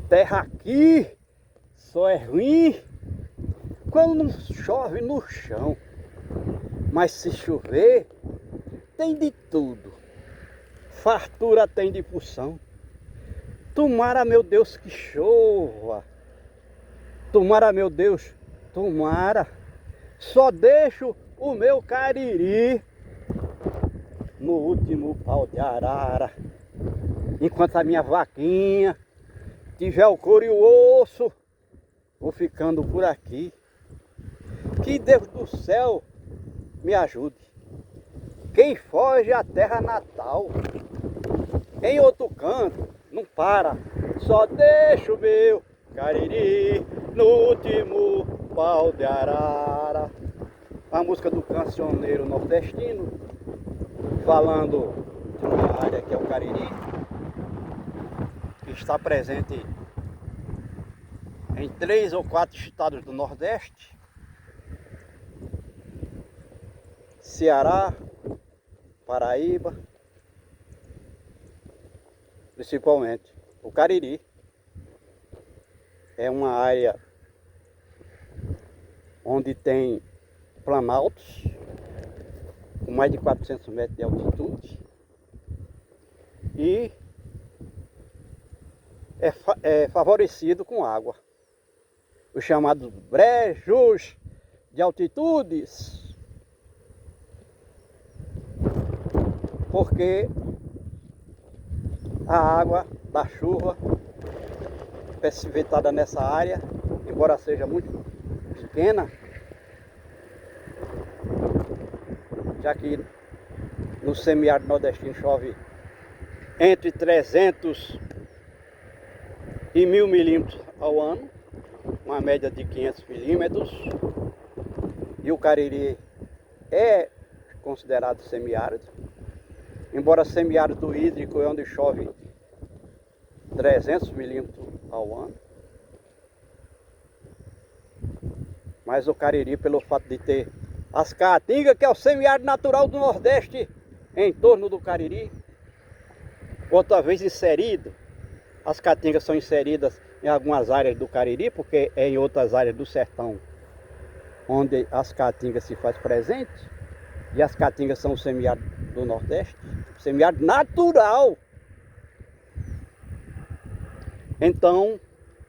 terra aqui só é ruim quando não chove no chão. Mas se chover, tem de tudo. Fartura tem de porção. Tomara, meu Deus, que chova. Tomara, meu Deus, tomara. Só deixo o meu cariri no último pau de arara. Enquanto a minha vaquinha tiver o couro e o osso, vou ficando por aqui. Que Deus do céu me ajude. Quem foge à terra natal, em outro canto, não para. Só deixa o meu cariri no último pau de arara. A música do cancioneiro nordestino, falando de uma área que é o Cariri, que está presente em 3 ou 4 estados do Nordeste: Ceará, Paraíba, principalmente. O Cariri é uma área onde tem planaltos com mais de 400 metros de altitude e é favorecido com água. Os chamados brejos de altitudes, porque a água da chuva precipitada nessa área, embora seja muito pequena, já que no semiárido nordestino chove entre 300 e 1000 milímetros ao ano, uma média de 500 milímetros, e o Cariri é considerado semiárido, embora semiárido hídrico é onde chove 300 milímetros ao ano, mas o Cariri, pelo fato de ter as caatingas, que é o semiárido natural do Nordeste, em torno do Cariri, outra vez inserido. As caatingas são inseridas em algumas áreas do Cariri, porque é em outras áreas do sertão onde as caatingas se faz presente, e as caatingas são o semiárido do Nordeste, semiárido natural. Então,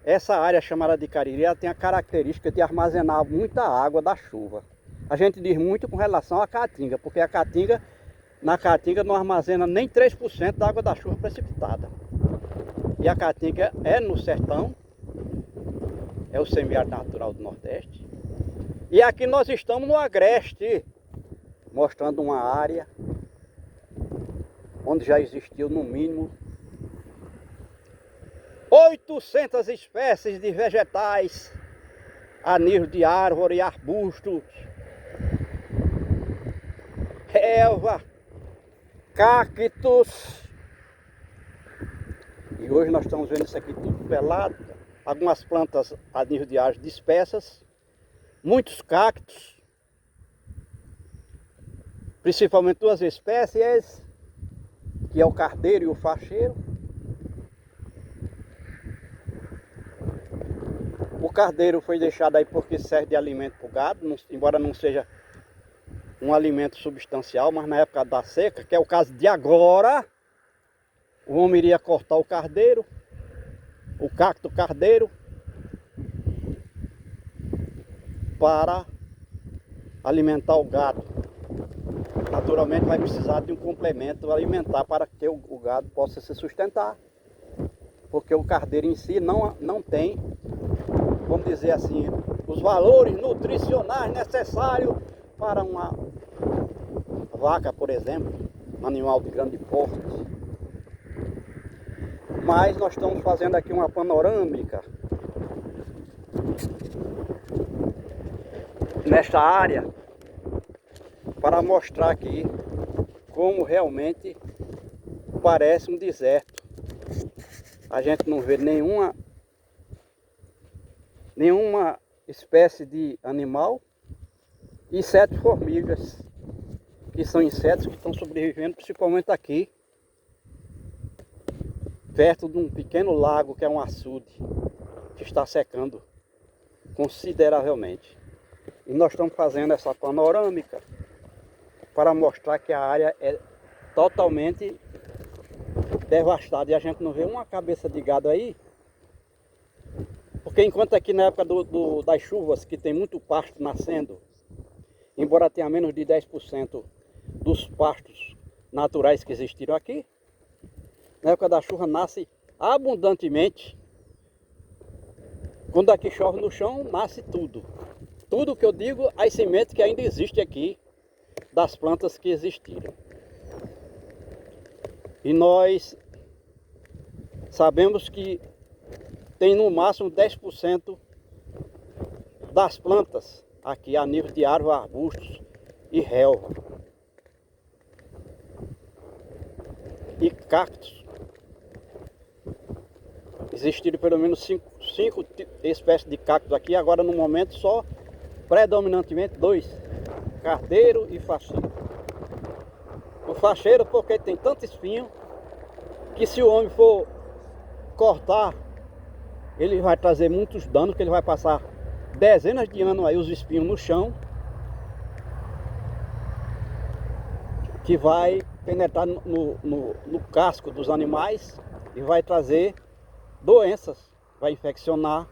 essa área chamada de Cariri, ela tem a característica de armazenar muita água da chuva. A gente diz muito com relação à caatinga, porque a caatinga, na caatinga não armazena nem 3% da água da chuva precipitada. E a caatinga é no sertão, é o semiárido natural do Nordeste. E aqui nós estamos no Agreste, mostrando uma área onde já existiu no mínimo 800 espécies de vegetais a nível de árvore e arbustos, relva, cactos. E hoje nós estamos vendo isso aqui tudo pelado. Algumas plantas a nível de árvore dispersas, muitos cactos, principalmente 2 espécies, que é o cardeiro e o facheiro. O cardeiro foi deixado aí porque serve de alimento para o gado, embora não seja um alimento substancial, mas na época da seca, que é o caso de agora, o homem iria cortar o cardeiro, o cacto cardeiro, para alimentar o gado. Naturalmente vai precisar de um complemento alimentar para que o gado possa se sustentar, porque o cardeiro em si não tem, vamos dizer assim, os valores nutricionais necessários para uma vaca, por exemplo, um animal de grande porte. Mas nós estamos fazendo aqui uma panorâmica nesta área para mostrar aqui como realmente parece um deserto. A gente não vê nenhuma espécie de animal, exceto formigas, que são insetos que estão sobrevivendo principalmente aqui, perto de um pequeno lago que é um açude, que está secando consideravelmente. E nós estamos fazendo essa panorâmica para mostrar que a área é totalmente devastada. E a gente não vê uma cabeça de gado aí. Porque enquanto aqui na época das chuvas, que tem muito pasto nascendo, embora tenha menos de 10% dos pastos naturais que existiram aqui, na época da chuva nasce abundantemente. Quando aqui chove no chão, nasce tudo. Tudo que eu digo, as sementes que ainda existem aqui, das plantas que existiram. E nós sabemos que tem no máximo 10% das plantas aqui a nível de árvores, arbustos e relva. E cactos. Existiram pelo menos cinco espécies de cactos aqui, agora no momento só predominantemente 2, cardeiro e facheiro. O facheiro porque tem tanto espinho que se o homem for cortar, ele vai trazer muitos danos, que ele vai passar dezenas de anos aí os espinhos no chão, que vai penetrar no casco dos animais e vai trazer doenças, vai infeccionar.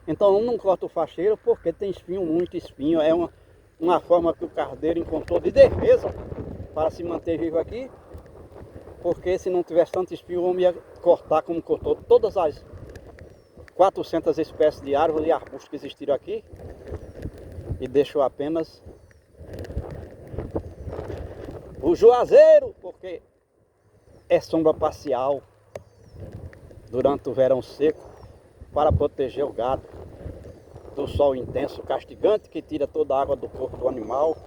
Então não corta o facheiro porque tem espinho, muito espinho. É uma forma que o cardeiro encontrou de defesa para se manter vivo aqui, porque se não tivesse tanto espinho, o homem ia cortar como cortou todas as 400 espécies de árvores e arbustos que existiram aqui e deixou apenas o juazeiro, porque é sombra parcial durante o verão seco para proteger o gado do sol intenso, castigante, que tira toda a água do corpo do animal.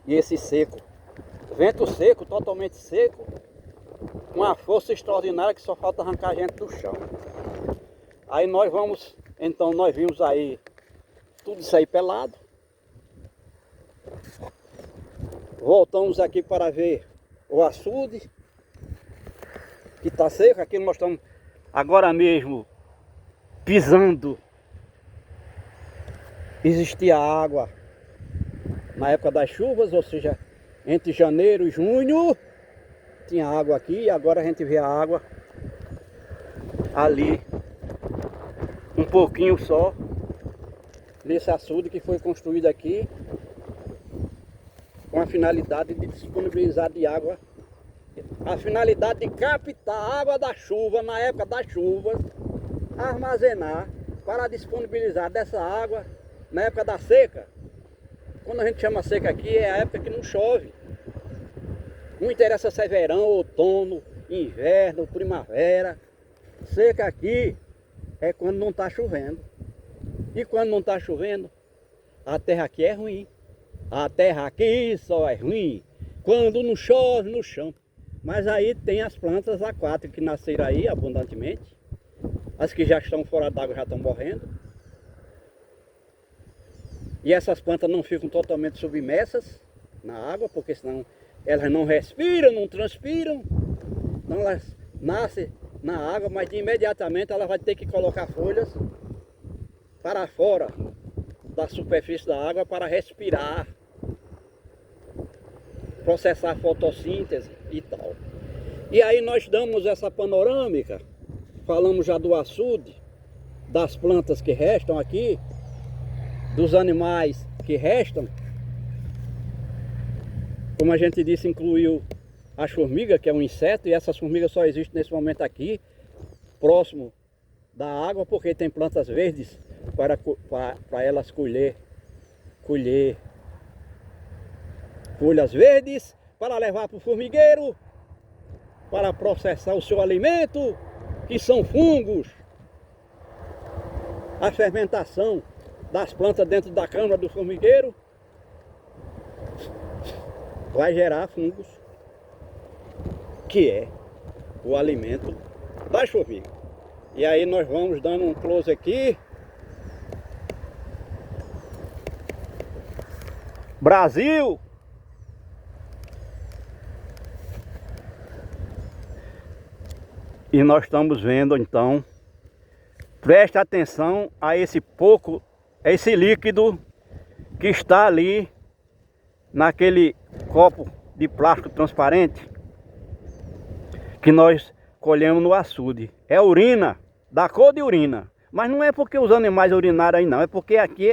E esse seco, vento seco, totalmente seco, com uma força extraordinária que só falta arrancar a gente do chão. Aí nós vamos, então nós vimos aí tudo isso aí pelado. Voltamos aqui para ver o açude, que está seco. Aqui nós estamos agora mesmo pisando. Existia água na época das chuvas, ou seja, entre janeiro e junho tinha água aqui, e agora a gente vê a água ali, um pouquinho só, nesse açude que foi construído aqui com a finalidade de disponibilizar de água, a finalidade de captar a água da chuva na época das chuvas, armazenar para disponibilizar dessa água na época da seca. Quando a gente chama seca aqui, é a época que não chove. Não interessa se é verão, outono, inverno, primavera. Seca aqui é quando não está chovendo. E quando não está chovendo, a terra aqui é ruim. A terra aqui só é ruim quando não chove no chão. Mas aí tem as plantas aquáticas que nasceram aí abundantemente. As que já estão fora d'água já estão morrendo. E essas plantas não ficam totalmente submersas na água, porque senão elas não respiram, não transpiram. Então elas nascem na água, mas de imediatamente ela vai ter que colocar folhas para fora da superfície da água para respirar, processar a fotossíntese e tal. E aí nós damos essa panorâmica, falamos já do açude, das plantas que restam aqui, dos animais que restam. Como a gente disse, incluiu as formigas, que é um inseto, e essas formigas só existem nesse momento aqui, próximo da água, porque tem plantas verdes para elas colher folhas verdes, para levar para o formigueiro, para processar o seu alimento, que são fungos. A fermentação das plantas dentro da câmara do formigueiro vai gerar fungos, que é o alimento das formigas. E aí nós vamos dando um close aqui. Brasil! E nós estamos vendo então, preste atenção a esse líquido que está ali naquele copo de plástico transparente que nós colhemos no açude. É urina, da cor de urina. Mas não é porque os animais urinaram aí não, é porque aqui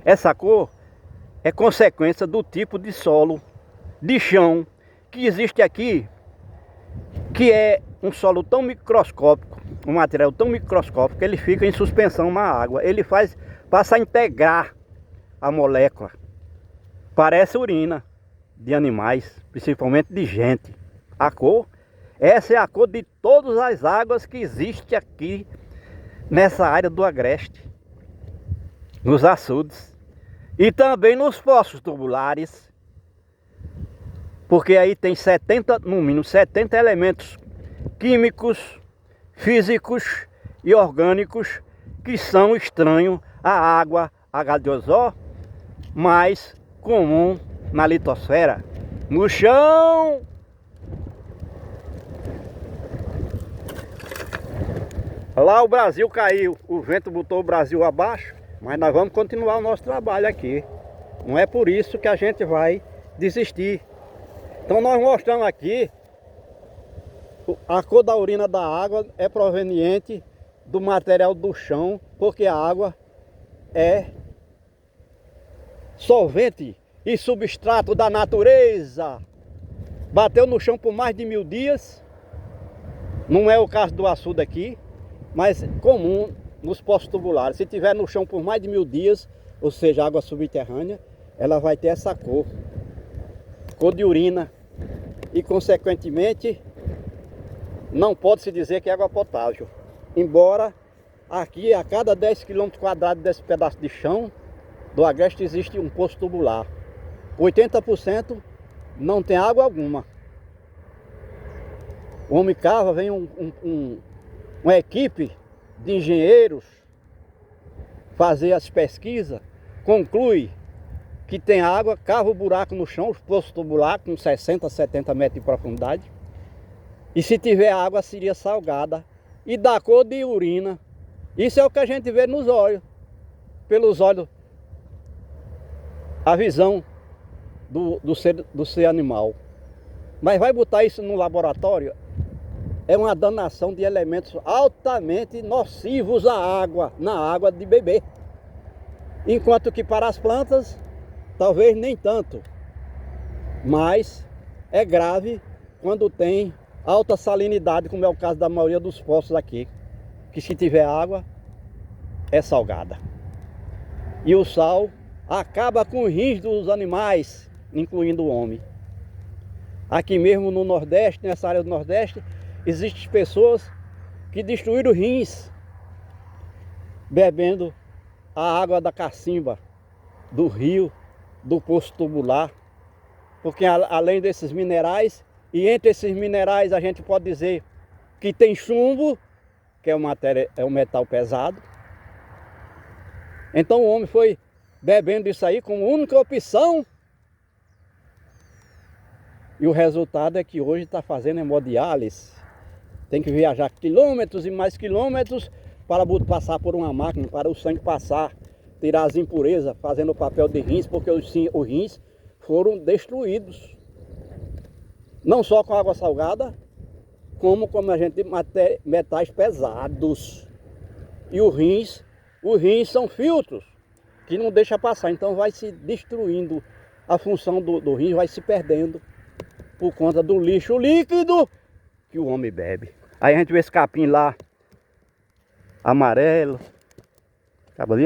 essa cor é consequência do tipo de solo, de chão que existe aqui, que é um solo tão microscópico, um material tão microscópico que ele fica em suspensão na água. Ele passa a integrar a molécula. Parece urina de animais, principalmente de gente. A cor, essa é a cor de todas as águas que existem aqui nessa área do Agreste, nos açudes e também nos poços tubulares, porque aí tem 70, no mínimo 70 elementos químicos, físicos e orgânicos que são estranhos à água H2O, mais comum na litosfera, no chão. Lá o Brasil caiu, o vento botou o Brasil abaixo, mas nós vamos continuar o nosso trabalho aqui. Não é por isso que a gente vai desistir. Então nós mostramos aqui, a cor da urina da água é proveniente do material do chão, porque a água é solvente e substrato da natureza. Bateu no chão por mais de 1000 dias, não é o caso do açude aqui, mas comum nos poços tubulares. Se tiver no chão por mais de 1000 dias, ou seja, água subterrânea, ela vai ter essa cor de urina, e consequentemente não pode se dizer que é água potável. Embora aqui a cada 10 km² desse pedaço de chão do Agreste existe um poço tubular. 80% não tem água alguma. O homem cava, vem uma equipe de engenheiros fazer as pesquisas, conclui que tem água, cava o buraco no chão, os poços tubular com 60, 70 metros de profundidade. E se tiver água seria salgada e da cor de urina. Isso é o que a gente vê nos olhos, pelos olhos, a visão do ser animal. Mas vai botar isso no laboratório, é uma danação de elementos altamente nocivos à água, na água de beber. Enquanto que para as plantas, talvez nem tanto. Mas é grave quando tem alta salinidade, como é o caso da maioria dos poços aqui, que se tiver água, é salgada. E o sal acaba com os rins dos animais, incluindo o homem. Aqui mesmo no Nordeste, nessa área do Nordeste, existem pessoas que destruíram rins bebendo a água da cacimba, do rio, do poço tubular, porque além desses minerais, e entre esses minerais a gente pode dizer que tem chumbo, que é um metal pesado. Então o homem foi bebendo isso aí como única opção, e o resultado é que hoje está fazendo hemodiálise. Tem que viajar quilômetros e mais quilômetros para passar por uma máquina, para o sangue passar, tirar as impurezas, fazendo o papel de rins, porque os rins foram destruídos. Não só com água salgada, como a gente tem metais pesados. E os rins são filtros que não deixam passar, então vai se destruindo, a função do rim vai se perdendo por conta do lixo líquido que o homem bebe. Aí a gente vê esse capim lá, amarelo.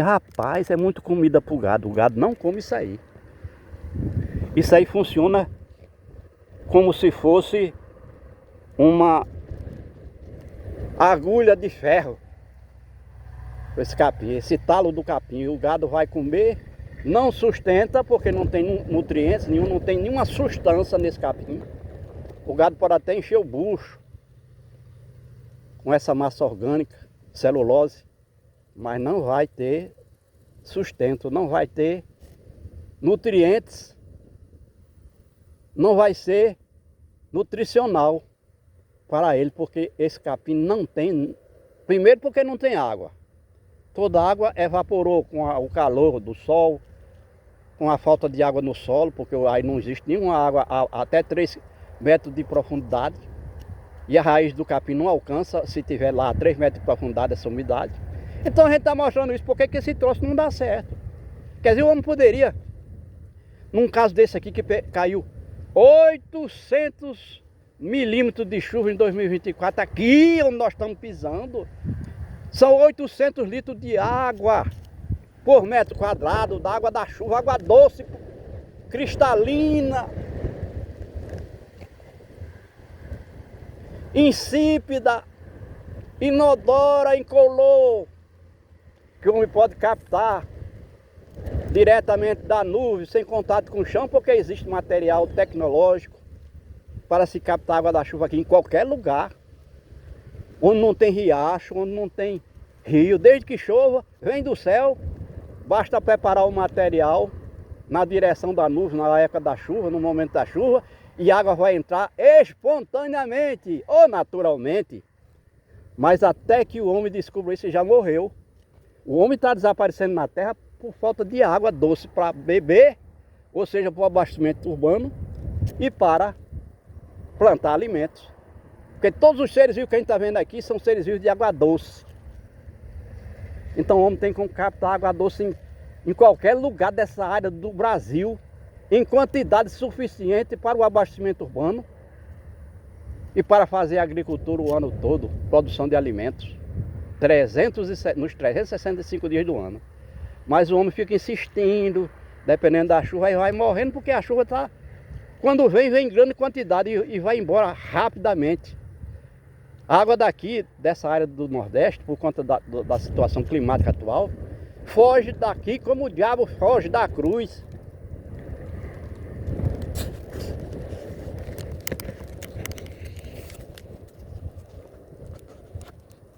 Rapaz, é muito comida pro gado. O gado não come isso aí. Isso aí funciona como se fosse uma agulha de ferro. Esse capim, esse talo do capim. O gado vai comer, não sustenta, porque não tem nutrientes nenhum, não tem nenhuma substância nesse capim. O gado pode até encher o bucho com essa massa orgânica, celulose, mas não vai ter sustento, não vai ter nutrientes, não vai ser nutricional. para ele, porque esse capim não tem... Primeiro porque não tem água. Toda a água evaporou com o calor do sol, com a falta de água no solo, porque aí não existe nenhuma água até 3 metros de profundidade. E a raiz do capim não alcança, se tiver lá a 3 metros de profundidade, essa umidade. Então a gente está mostrando isso, porque que esse troço não dá certo. Quer dizer, o homem poderia, num caso desse aqui que caiu 800 milímetros de chuva em 2024, aqui onde nós estamos pisando, são 800 litros de água por metro quadrado, da água da chuva, água doce, cristalina, insípida, inodora, incolor, que o homem pode captar diretamente da nuvem, sem contato com o chão, porque existe material tecnológico para se captar água da chuva aqui em qualquer lugar, onde não tem riacho, onde não tem rio. Desde que chova, vem do céu, basta preparar o material na direção da nuvem, na época da chuva, no momento da chuva, e a água vai entrar espontaneamente ou naturalmente. Mas até que o homem descubra isso, já morreu. O homem está desaparecendo na terra por falta de água doce para beber, ou seja, para o abastecimento urbano e para plantar alimentos. Porque todos os seres vivos que a gente está vendo aqui são seres vivos de água doce. Então o homem tem como captar água doce em qualquer lugar dessa área do Brasil, em quantidade suficiente para o abastecimento urbano e para fazer agricultura o ano todo, produção de alimentos, nos 365 dias do ano. Mas o homem fica insistindo, dependendo da chuva, aí vai morrendo, porque a chuva está, quando vem em grande quantidade e vai embora rapidamente. A água daqui, dessa área do Nordeste, por conta da situação climática atual, foge daqui como o diabo foge da cruz.